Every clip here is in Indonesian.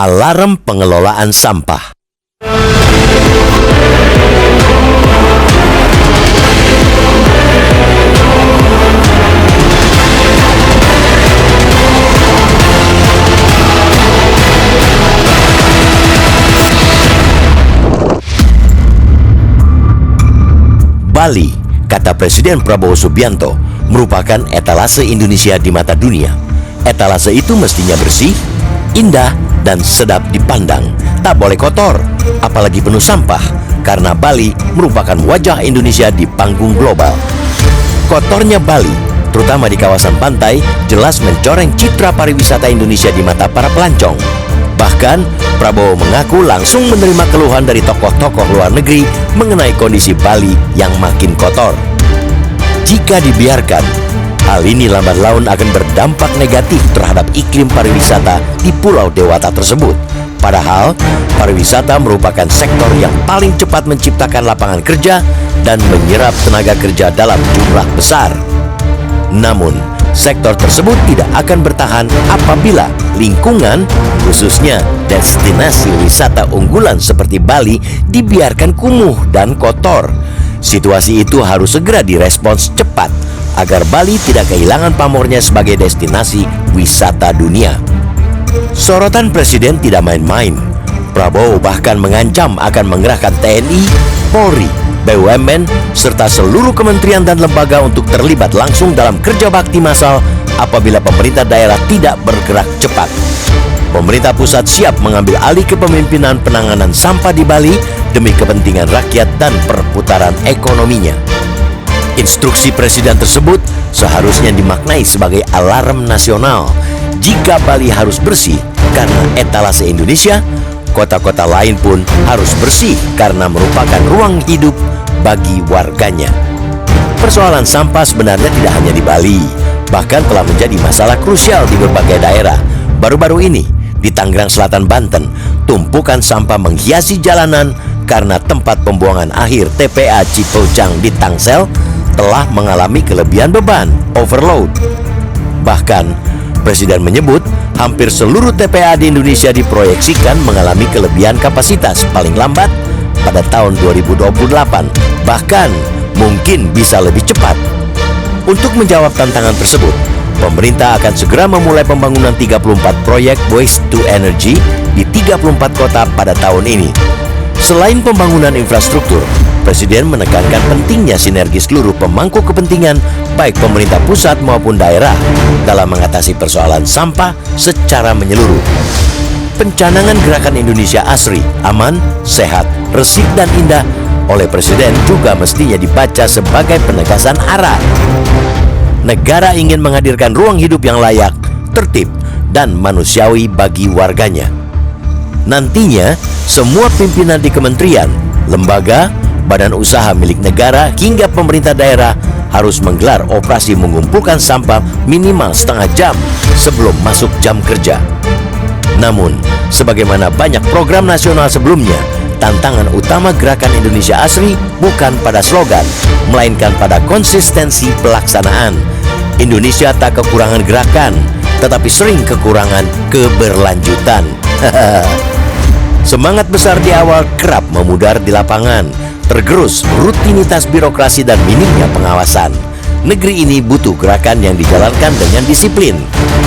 Alarm pengelolaan sampah. Bali, kata Presiden Prabowo Subianto, merupakan etalase Indonesia di mata dunia. Etalase itu mestinya bersih, indah, dan sedap dipandang. Tak boleh kotor, apalagi penuh sampah, karena Bali merupakan wajah Indonesia di panggung global. Kotornya Bali, terutama di kawasan pantai, jelas mencoreng citra pariwisata Indonesia di mata para pelancong. Bahkan, Prabowo mengaku langsung menerima keluhan dari tokoh-tokoh luar negeri mengenai kondisi Bali yang makin kotor. Jika dibiarkan, hal ini lambat laun akan berdampak negatif terhadap iklim pariwisata di Pulau Dewata tersebut. Padahal, pariwisata merupakan sektor yang paling cepat menciptakan lapangan kerja dan menyerap tenaga kerja dalam jumlah besar. Namun, sektor tersebut tidak akan bertahan apabila lingkungan, khususnya destinasi wisata unggulan seperti Bali, dibiarkan kumuh dan kotor. Situasi itu harus segera direspons cepat agar Bali tidak kehilangan pamornya sebagai destinasi wisata dunia. Sorotan Presiden tidak main-main. Prabowo bahkan mengancam akan mengerahkan TNI, Polri, BUMN, serta seluruh kementerian dan lembaga untuk terlibat langsung dalam kerja bakti massal apabila pemerintah daerah tidak bergerak cepat. Pemerintah pusat siap mengambil alih kepemimpinan penanganan sampah di Bali demi kepentingan rakyat dan perputaran ekonominya. Instruksi Presiden tersebut seharusnya dimaknai sebagai alarm nasional. Jika Bali harus bersih karena etalase Indonesia, kota-kota lain pun harus bersih karena merupakan ruang hidup bagi warganya. Persoalan sampah sebenarnya tidak hanya di Bali, bahkan telah menjadi masalah krusial di berbagai daerah. Baru-baru ini, di Tangerang Selatan, Banten, tumpukan sampah menghiasi jalanan karena tempat pembuangan akhir TPA Cipojang di Tangsel telah mengalami kelebihan beban, overload. Bahkan, Presiden menyebut hampir seluruh TPA di Indonesia diproyeksikan mengalami kelebihan kapasitas paling lambat pada tahun 2028, bahkan mungkin bisa lebih cepat. Untuk menjawab tantangan tersebut, pemerintah akan segera memulai pembangunan 34 proyek waste to energy di 34 kota pada tahun ini. Selain pembangunan infrastruktur, Presiden menekankan pentingnya sinergi seluruh pemangku kepentingan baik pemerintah pusat maupun daerah dalam mengatasi persoalan sampah secara menyeluruh. Pencanangan gerakan Indonesia Asri, aman, sehat, resik dan indah oleh Presiden juga mestinya dibaca sebagai penegasan arah. Negara ingin menghadirkan ruang hidup yang layak, tertib, dan manusiawi bagi warganya. Nantinya, semua pimpinan di kementerian, lembaga, badan usaha milik negara hingga pemerintah daerah harus menggelar operasi mengumpulkan sampah minimal setengah jam sebelum masuk jam kerja. Namun, sebagaimana banyak program nasional sebelumnya, tantangan utama gerakan Indonesia Asri bukan pada slogan, melainkan pada konsistensi pelaksanaan. Indonesia tak kekurangan gerakan, tetapi sering kekurangan keberlanjutan. Semangat besar di awal kerap memudar di lapangan, tergerus rutinitas birokrasi dan minimnya pengawasan. Negeri ini butuh gerakan yang dijalankan dengan disiplin,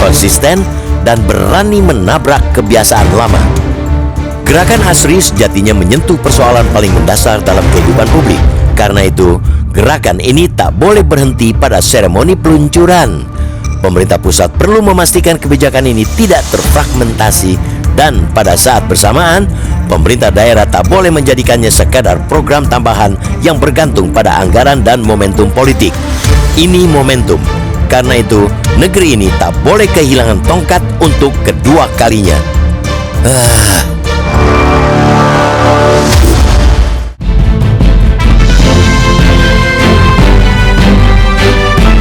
konsisten, dan berani menabrak kebiasaan lama. Gerakan Asri sejatinya menyentuh persoalan paling mendasar dalam kehidupan publik. Karena itu, gerakan ini tak boleh berhenti pada seremoni peluncuran. Pemerintah pusat perlu memastikan kebijakan ini tidak terfragmentasi, dan pada saat bersamaan, pemerintah daerah tak boleh menjadikannya sekadar program tambahan yang bergantung pada anggaran dan momentum politik. Ini momentum. Karena itu, negeri ini tak boleh kehilangan tongkat untuk kedua kalinya.